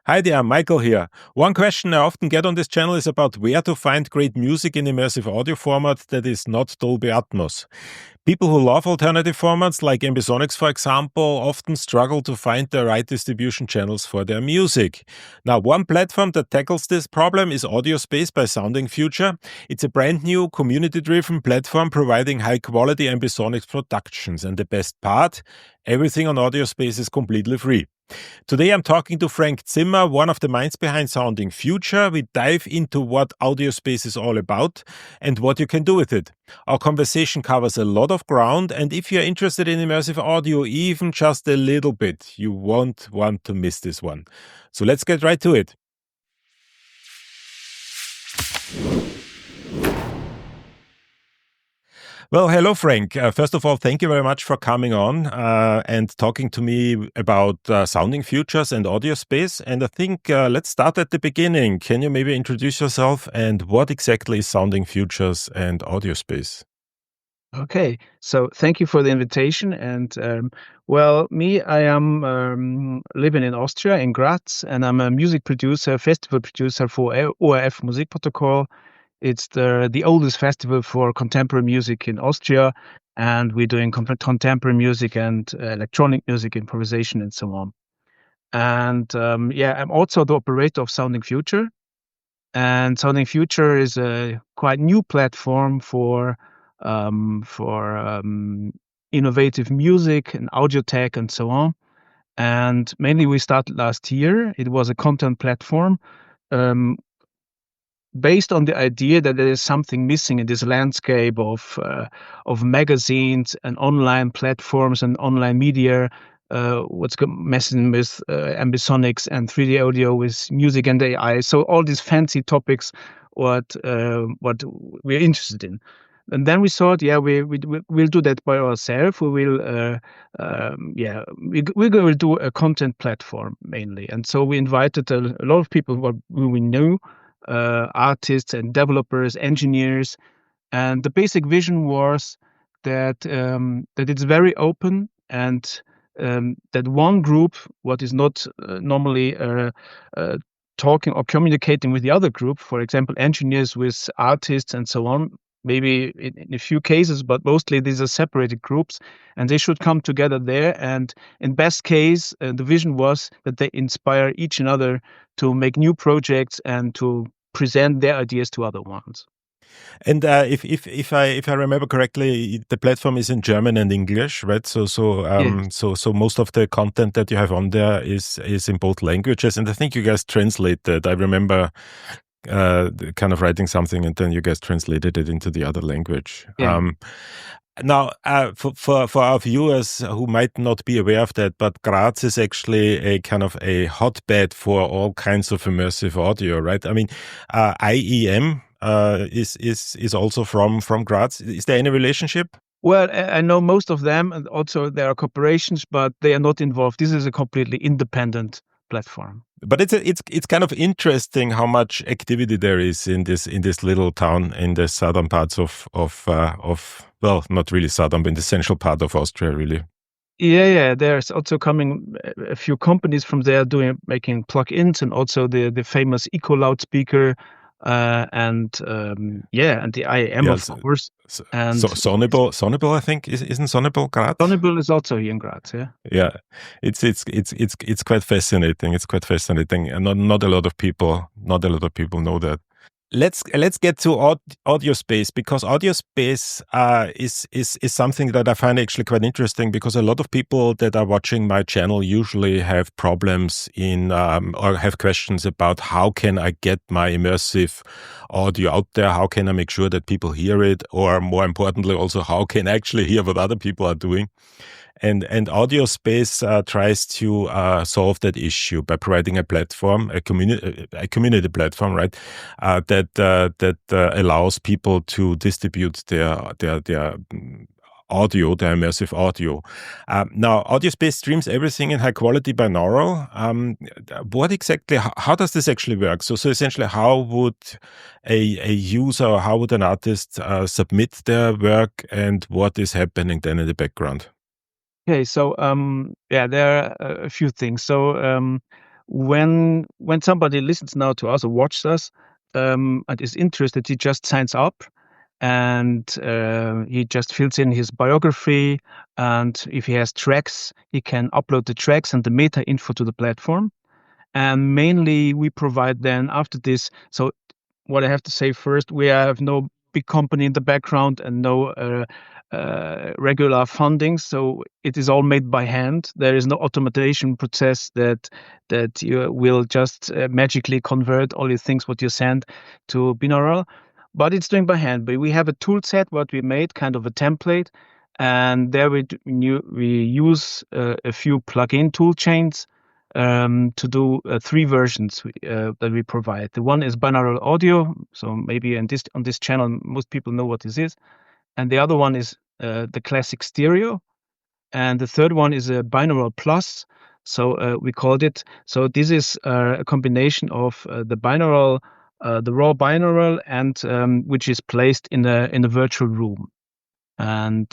Hi there, Michael here. One question I often get on this channel is about where to find great music in immersive audio format that is not Dolby Atmos. People who love alternative formats like Ambisonics, for example, often struggle to find the right distribution channels for their music. Now, one platform that tackles this problem is AudioSpace by Sounding Future. It's a brand new community-driven platform providing high-quality Ambisonics productions. And the best part, everything on AudioSpace is completely free. Today I'm talking to Fränk Zimmer, one of the minds behind Sounding Future. We dive into what AudioSpace is all about and what you can do with it. Our conversation covers a lot of ground, and if you're interested in immersive audio even just a little bit, you won't want to miss this one. So let's get right to it. Well, hello, Fränk. First of all, thank you very much for coming on and talking to me about Sounding Futures and AudioSpace. And I think let's start at the beginning. Can you maybe introduce yourself and what exactly is Sounding Futures and AudioSpace? Okay, so thank you for the invitation. And I am living in Austria, in Graz, and I'm a music producer, festival producer for ORF Musikprotokoll. It's the oldest festival for contemporary music in Austria, and we're doing contemporary music and electronic music, improvisation, and so on. And I'm also the operator of Sounding Future. And Sounding Future is a quite new platform for innovative music and audio tech and so on. And mainly we started last year. It was a content platform based on the idea that there is something missing in this landscape of magazines and online platforms and online media. Messing with Ambisonics and 3D audio with music and AI. So all these fancy topics, what we're interested in. And then we thought, we'll do that by ourselves. We will, we're going to do a content platform mainly. And so we invited a lot of people who we knew, artists and developers, engineers. And the basic vision was that it's very open and that one group, what is not normally talking or communicating with the other group, for example, engineers with artists and so on, maybe in a few cases, but mostly these are separated groups, and they should come together there. And in best case, the vision was that they inspire each other to make new projects and to present their ideas to other ones. And if I remember correctly, the platform is in German and English, right? So most of the content that you have on there is in both languages, and I think you guys translated. I remember kind of writing something, and then you guys translated it into the other language. Yeah. Now, for our viewers who might not be aware of that, but Graz is actually a kind of a hotbed for all kinds of immersive audio, right? I mean, IEM is also from Graz. Is there any relationship? Well, I know most of them, and also there are corporations, but they are not involved. This is a completely independent platform. But it's kind of interesting how much activity there is in this little town in the southern parts of well, not really southern, but in the central part of Austria, really. Yeah. There's also coming a few companies from there making plugins, and also the famous Eco loudspeaker, and the IAM, of course. And Sonnable, I think, isn't Sonnable Graz? Sonnable is also here in Graz, yeah. Yeah, it's quite fascinating. It's quite fascinating, and not a lot of people know that. Let's get to AudioSpace, because AudioSpace is something that I find actually quite interesting, because a lot of people that are watching my channel usually have problems or have questions about how can I get my immersive audio out there, how can I make sure that people hear it, or more importantly also how can I actually hear what other people are doing. And AudioSpace tries to solve that issue by providing a platform, a community platform, right? That allows people to distribute their audio, their immersive audio. Now, AudioSpace streams everything in high quality binaural. How does this actually work? So essentially, how would a user, or how would an artist submit their work, and what is happening then in the background? Okay, so there are a few things. So when somebody listens now to us or watches us and is interested, he just signs up and he just fills in his biography, and if he has tracks, he can upload the tracks and the meta info to the platform. And mainly we provide then after this. So what I have to say first, we have no big company in the background and no regular funding, so it is all made by hand. There is no automation process that you will just magically convert all the things what you send to binaural, but it's doing by hand. But we have a tool set what we made, kind of a template, and there we use a few plugin tool chains to do 3 versions that we provide. The one is binaural audio, so maybe on this channel most people know what this is, and the other one is the classic stereo, and the third one is a binaural plus. So we called it. So this is a combination of the binaural, the raw binaural, and which is placed in a virtual room, and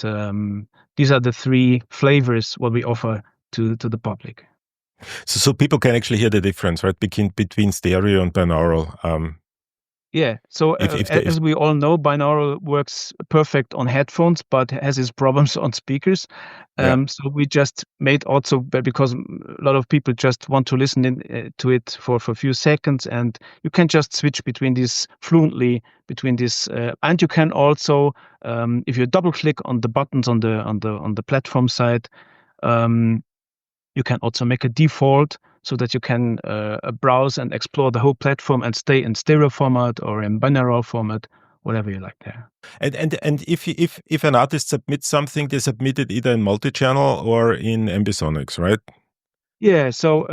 these are the 3 flavors what we offer to the public. So people can actually hear the difference, right, between stereo and binaural. Yeah. So as we all know, binaural works perfect on headphones, but has its problems on speakers. So we just made also, because a lot of people just want to listen to it for a few seconds, and you can just switch between these fluently between this, and you can also, if you double click on the buttons on the platform side, you can also make a default so that you can browse and explore the whole platform and stay in stereo format or in binaural format, whatever you like there. And if an artist submits something, they submit it either in multichannel or in Ambisonics, right? Yeah. So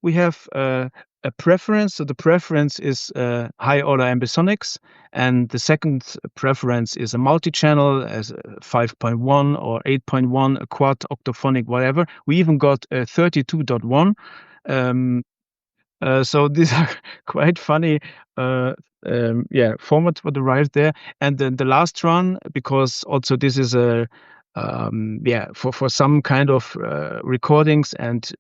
we have a preference. So the preference is high order Ambisonics, and the second preference is a multi-channel as 5.1 or 8.1, a quad, octophonic, whatever. We even got a 32.1. So these are quite funny formats what arrived there. And then the last run, because also this is a for some kind of recordings and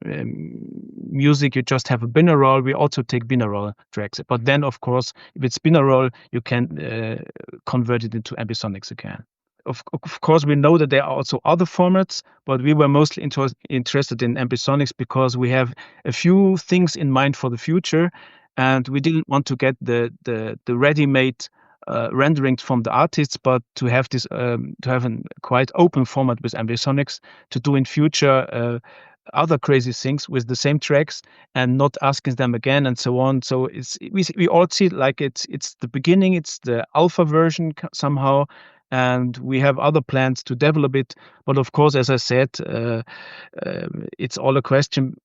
music, you just have a binaural. We also take binaural tracks, but then of course, if it's binaural, you can convert it into Ambisonics again. Of course, we know that there are also other formats, but we were mostly interested in Ambisonics because we have a few things in mind for the future, and we didn't want to get the ready-made renderings from the artists, but to have this to have a quite open format with Ambisonics to do in future other crazy things with the same tracks and not asking them again and so on. So we all see it like it's the beginning, it's the alpha version somehow, and we have other plans to develop it. But of course, as I said, it's all a question.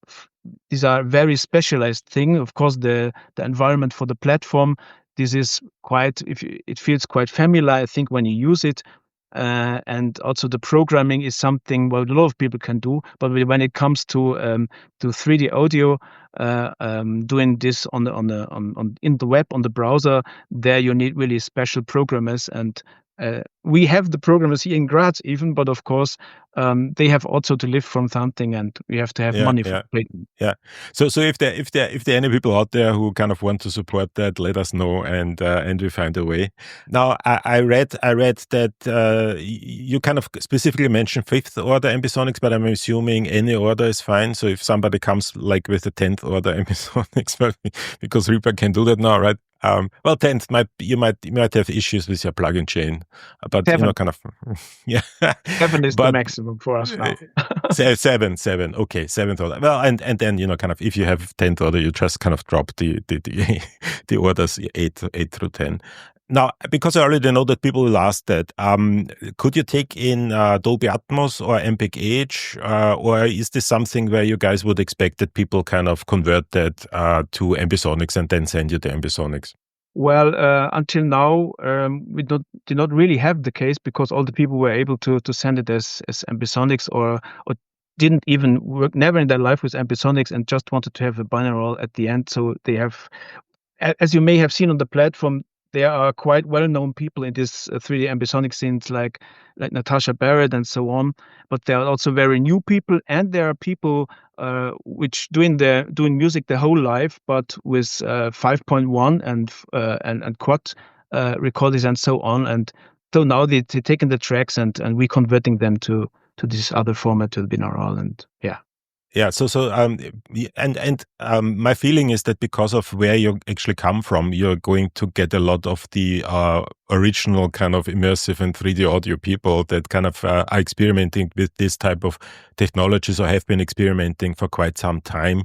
These are very specialized thing. Of course, the environment for the platform, this is quite, it feels quite familiar, I think, when you use it. And also the programming is something what a lot of people can do. But when it comes to 3D audio, doing this in the web, on the browser, there you need really special programmers. And we have the programmers here in Graz even, but of course they have also to live from something, and we have to have money for it. Yeah. So if there are any people out there who kind of want to support that, let us know, and we find a way. Now I read that you kind of specifically mentioned 5th order Ambisonics, but I'm assuming any order is fine. So if somebody comes like with the 10th order Ambisonics, because Reaper can do that now, right? Well, 10th you might have issues with your plugin chain, but 7. kind of, yeah. 7 is the maximum for us now. 7. Okay, 7th order. Well, and then kind of if you have 10th order, you just kind of drop the orders 8 through 10. Now, because I already know that people will ask that, could you take in Dolby Atmos or MPEG-H, or is this something where you guys would expect that people kind of convert that to Ambisonics and then send you the Ambisonics? Well, until now, we did not really have the case, because all the people were able to send it as Ambisonics, or didn't even work, never in their life with Ambisonics, and just wanted to have a binaural at the end. So they have, as you may have seen on the platform, there are quite well-known people in this 3D Ambisonic scenes, like like Natasha Barrett and so on. But there are also very new people, and there are people which doing music their whole life, but with 5.1 and quad recordings and so on. And so now they're taking the tracks and we converting them to this other format, to the binaural, and yeah. Yeah, my feeling is that because of where you actually come from, you're going to get a lot of the original kind of immersive and 3D audio people that kind of are experimenting with this type of technologies or have been experimenting for quite some time.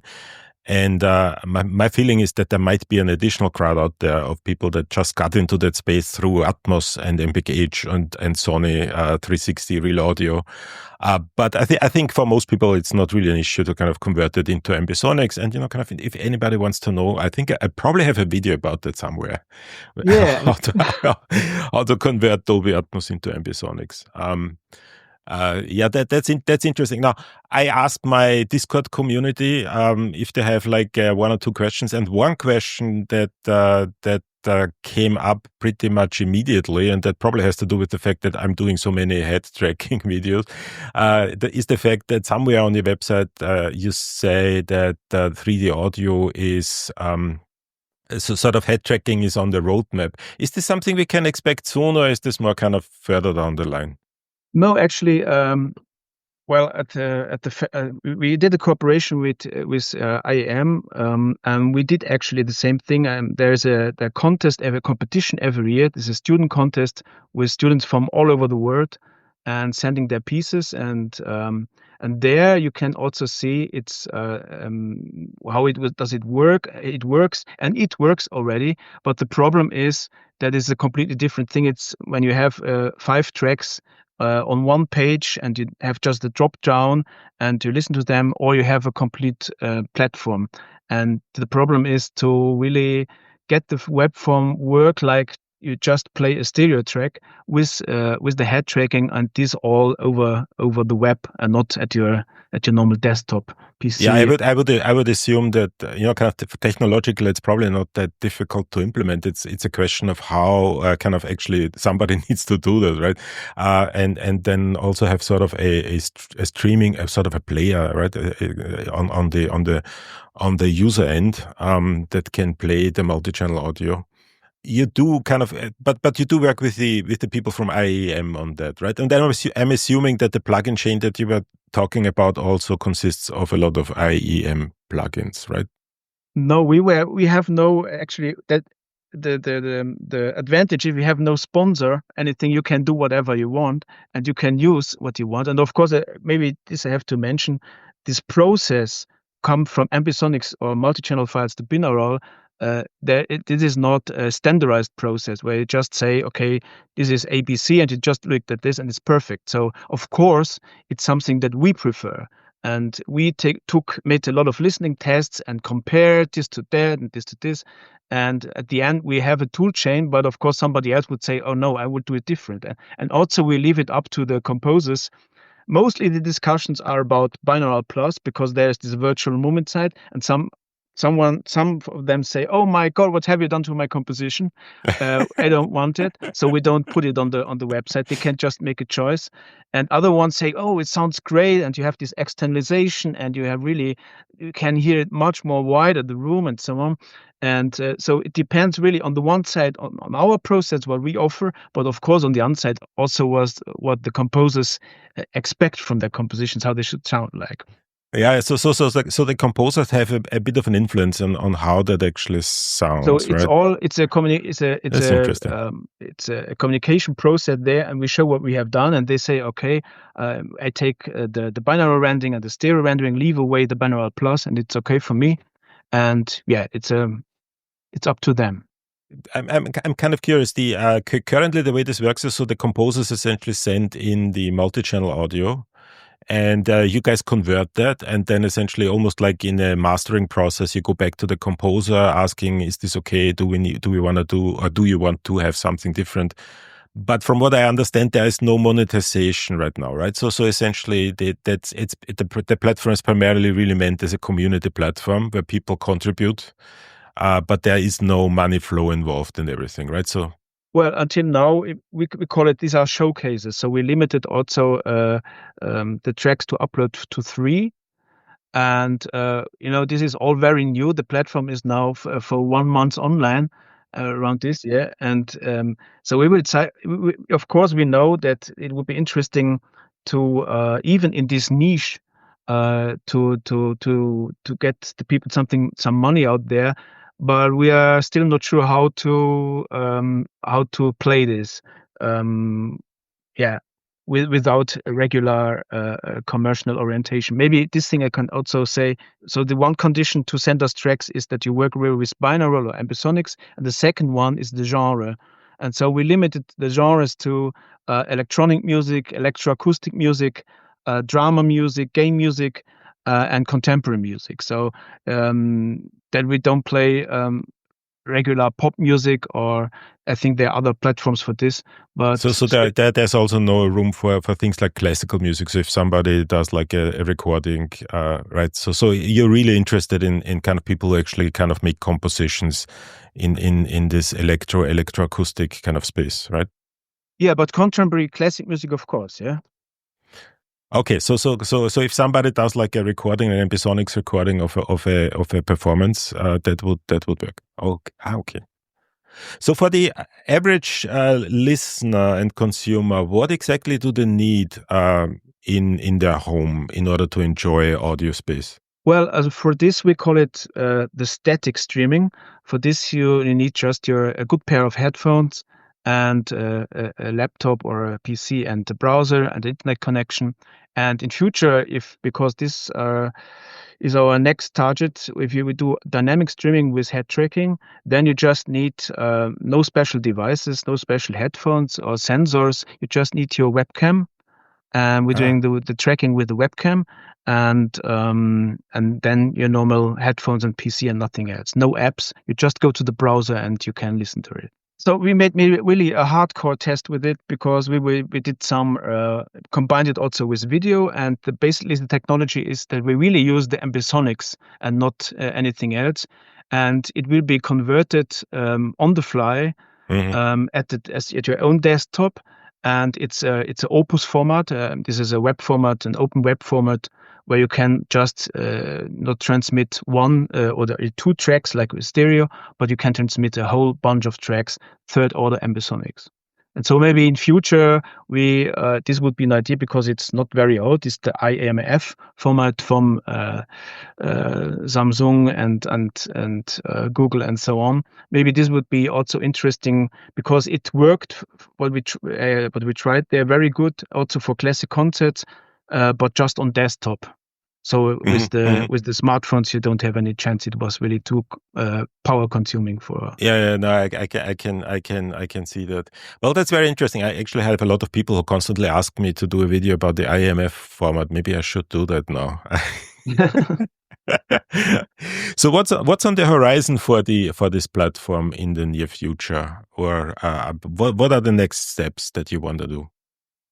And my feeling is that there might be an additional crowd out there of people that just got into that space through Atmos and MPH and Sony 360 Real Audio. But I think for most people, it's not really an issue to kind of convert it into Ambisonics. And, kind of if anybody wants to know, I think I probably have a video about that somewhere. Yeah. how to convert Dolby Atmos into Ambisonics. That's interesting. Now, I asked my Discord community if they have like one or two questions, and one question that came up pretty much immediately, and that probably has to do with the fact that I'm doing so many head tracking videos, is the fact that somewhere on your website you say that 3D audio is so sort of head tracking is on the roadmap. Is this something we can expect soon, or is this more kind of further down the line? No, actually, well, we did a cooperation with IAM, and we did actually the same thing. There's a competition every year. There's a student contest with students from all over the world, and sending their pieces, and there you can also see it's how does it work. It works, and it works already. But the problem is that is a completely different thing. It's when you have 5 tracks on one page, and you have just the drop down and you listen to them, or you have a complete platform. And the problem is to really get the web form work like you just play a stereo track with the head tracking, and this all over the web and not at your normal desktop PC. Yeah, I would assume that kind of technologically it's probably not that difficult to implement. It's a question of how kind of actually somebody needs to do that, right? And then also have sort of a streaming, sort of a player, right, on the user end that can play the multi-channel audio. You do kind of, but you do work with the people from IAM on that, right? And then I'm assuming that the plugin chain that you were talking about also consists of a lot of IAM plugins, right? No, we have no, actually, that the advantage, if you have no sponsor, anything, you can do whatever you want and you can use what you want. And of course, maybe this I have to mention, this process come from Ambisonics or multi-channel files to binaural. This is not a standardized process where you just say, okay, this is ABC, and you just looked at this and it's perfect. So of course, it's something that we prefer. And we made a lot of listening tests and compared this to that and this to this. And at the end, we have a tool chain, but of course, somebody else would say, oh no, I would do it different. And also we leave it up to the composers. Mostly the discussions are about binaural plus, because there's this virtual movement side, and some of them say, oh my God, what have you done to my composition? I don't want it. So we don't put it on the website. They can just make a choice. And other ones say, oh, it sounds great. And you have this externalization, and you can hear it much more wider, the room and so on. And so it depends really on the one side on our process, what we offer, but of course on the other side also was what the composers expect from their compositions, how they should sound like. Yeah, so the composers have a bit of an influence on how that actually sounds. So it's a communication process there, and we show what we have done, and they say, okay, I take the binaural rendering and the stereo rendering, leave away the binaural plus, and it's okay for me. And yeah, it's up to them. I'm kind of curious. Currently the way this works is so the composers essentially send in the multi-channel audio. And you guys convert that, and then essentially almost like in a mastering process, you go back to the composer asking, is this okay? Do we want to do, or do you want to have something different? But from what I understand, there is no monetization right now, right? So essentially the platform is primarily really meant as a community platform where people contribute, but there is no money flow involved in everything, right? So Well, until now, we call it, these are showcases. So we limited also the tracks to upload to 3. And, this is all very new. The platform is now for 1 month online around this year. And so we will try, of course, we know that it would be interesting to, even in this niche, to get the people some money out there. But we are still not sure how to play this. Yeah, without a regular commercial orientation. Maybe this thing I can also say. So the one condition to send us tracks is that you work really with binaural or ambisonics, and the second one is the genre. And so we limited the genres to electronic music, electroacoustic music, drama music, game music, and contemporary music. So that we don't play regular pop music, or I think there are other platforms for this. But so there's also no room for things like classical music. So if somebody does like a recording, right? So you're really interested in kind of people who actually kind of make compositions in this electroacoustic kind of space, right? Yeah, but contemporary classic music, of course, yeah. Okay, so if somebody does like a recording, an Ambisonics recording of a performance, that would work. Okay. So for the average listener and consumer, what exactly do they need in their home in order to enjoy AudioSpace? Well, for this, we call it the static streaming. For this, you need just a good pair of headphones and a laptop or a PC and a browser and internet connection. And in future, because this is our next target, if you would do dynamic streaming with head tracking, then you just need no special devices, no special headphones or sensors. You just need your webcam. We're doing the tracking with the webcam, and then your normal headphones and PC and nothing else. No apps. You just go to the browser and you can listen to it. So we made really a hardcore test with it, because we did some combined it also with video, and basically the technology is that we really use the Ambisonics and not anything else, and it will be converted on the fly at your own desktop. And it's an Opus format. This is a web format, an open web format, where you can just not transmit one or 2 tracks like with stereo, but you can transmit a whole bunch of tracks, third order Ambisonics. And so maybe in future this would be an idea, because it's not very old. It's the IMF format from Samsung and Google and so on. Maybe this would be also interesting, because it worked. What we tried there, very good also for classic concerts, but just on desktop. So with the smartphones, you don't have any chance. It was really too power consuming for. Yeah, no, I can see that. Well, that's very interesting. I actually have a lot of people who constantly ask me to do a video about the IMF format. Maybe I should do that now. So what's on the horizon for this platform in the near future, or what are the next steps that you want to do?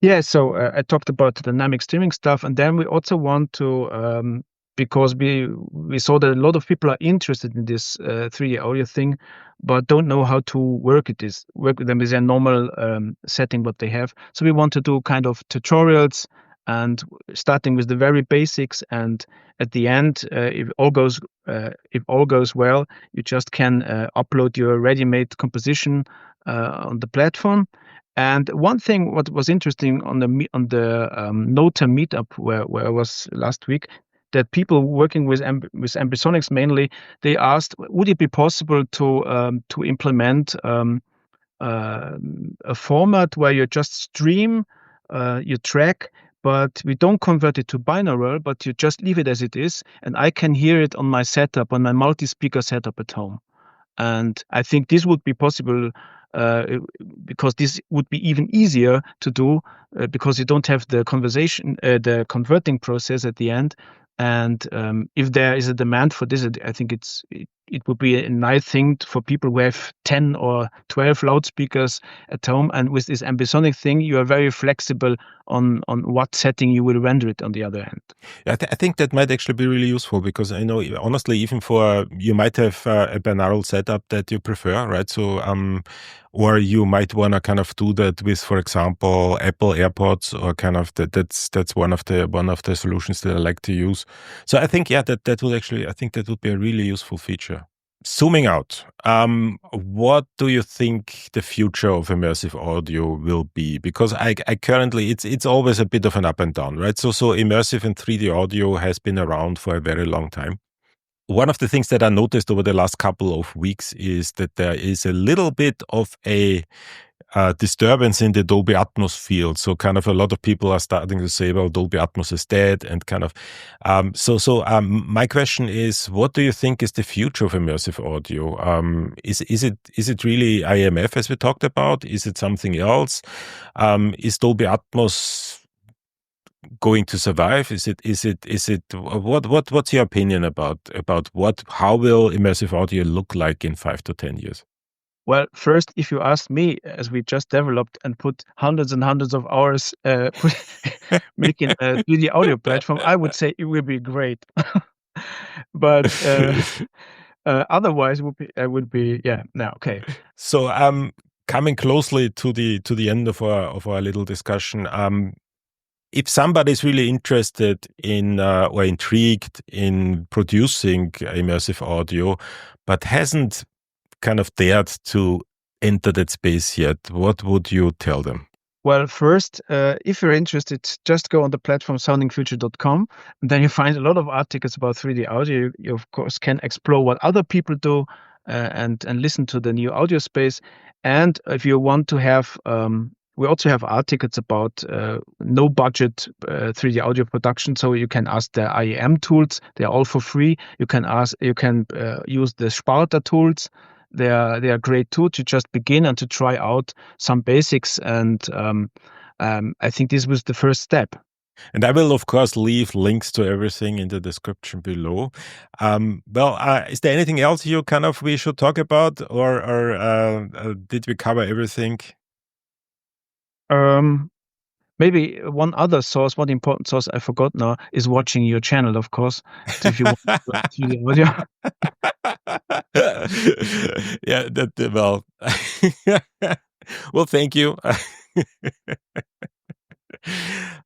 Yeah, so I talked about the dynamic streaming stuff, and then we also want to, because we saw that a lot of people are interested in this 3D audio thing, but don't know how to work with them with their normal setting what they have. So we want to do kind of tutorials, and starting with the very basics, and at the end, if all goes well, you just can upload your ready-made composition on the platform. And one thing what was interesting on the Nota meetup where I was last week, that people working with Ambisonics mainly, they asked, would it be possible to implement a format where you just stream your track, but we don't convert it to binaural, but you just leave it as it is, and I can hear it on my setup, on my multi-speaker setup at home. And I think this would be possible because this would be even easier to do because you don't have the converting process at the end. And if there is a demand for this, I think it it would be a nice thing for people who have 10 or 12 loudspeakers at home. And with this ambisonic thing, you are very flexible on what setting you will render it on the other hand. I think that might actually be really useful, because I know, honestly, even for, you might have a binaural setup that you prefer, right? So, or you might want to kind of do that with, for example, Apple AirPods, or kind of that's one of the solutions that I like to use. So I think, that would actually, I think that would be a really useful feature. Zooming out, what do you think the future of immersive audio will be? Because I currently, it's always a bit of an up and down, right? So immersive and 3D audio has been around for a very long time. One of the things that I noticed over the last couple of weeks is that there is a little bit of a disturbance in the Dolby Atmos field. So kind of a lot of people are starting to say, well, Dolby Atmos is dead, and kind of, my question is, what do you think is the future of immersive audio? Is it really IMF, as we talked about? Is it something else? Is Dolby Atmos going to survive? What's your opinion about how will immersive audio look like in 5 to 10 years? Well, first, if you ask me, as we just developed and put hundreds and hundreds of hours making a 3D audio platform, I would say it will be great. But otherwise, okay. So, coming closely to the end of our little discussion, if somebody's really interested in or intrigued in producing immersive audio, but hasn't kind of dared to enter that space yet, what would you tell them? Well, first, if you're interested, just go on the platform soundingfuture.com, and then you find a lot of articles about 3D audio. You of course can explore what other people do and listen to the new AudioSpace. And if you want to have, we also have articles about no budget 3D audio production. So you can ask the IEM tools; they are all for free. You can use the Sparta tools. They are great too, to just begin and to try out some basics. And I think this was the first step. And I will, of course, leave links to everything in the description below. Is there anything else we should talk about, or did we cover everything? Maybe one important source I forgot now is watching your channel, of course. So if you want to see the audio. Yeah, well, thank you.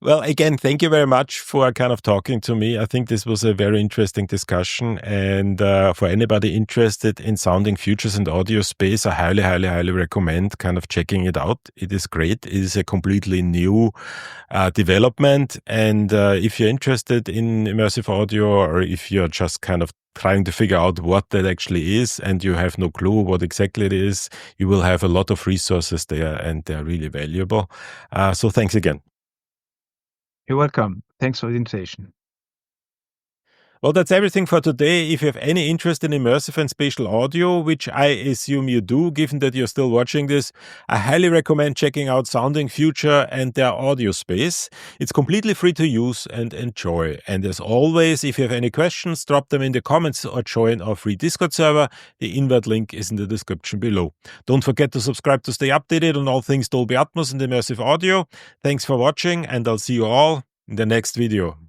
Well, again, thank you very much for kind of talking to me. I think this was a very interesting discussion. And for anybody interested in sounding futures and AudioSpace, I highly, highly, highly recommend kind of checking it out. It is great. It is a completely new development. And if you're interested in immersive audio, or if you're just kind of trying to figure out what that actually is and you have no clue what exactly it is, you will have a lot of resources there, and they're really valuable. So thanks again. You're welcome. Thanks for the invitation. Well, that's everything for today. If you have any interest in immersive and spatial audio, which I assume you do, given that you're still watching this, I highly recommend checking out Sounding Future and their AudioSpace. It's completely free to use and enjoy. And as always, if you have any questions, drop them in the comments or join our free Discord server. The invite link is in the description below. Don't forget to subscribe to stay updated on all things Dolby Atmos and immersive audio. Thanks for watching, and I'll see you all in the next video.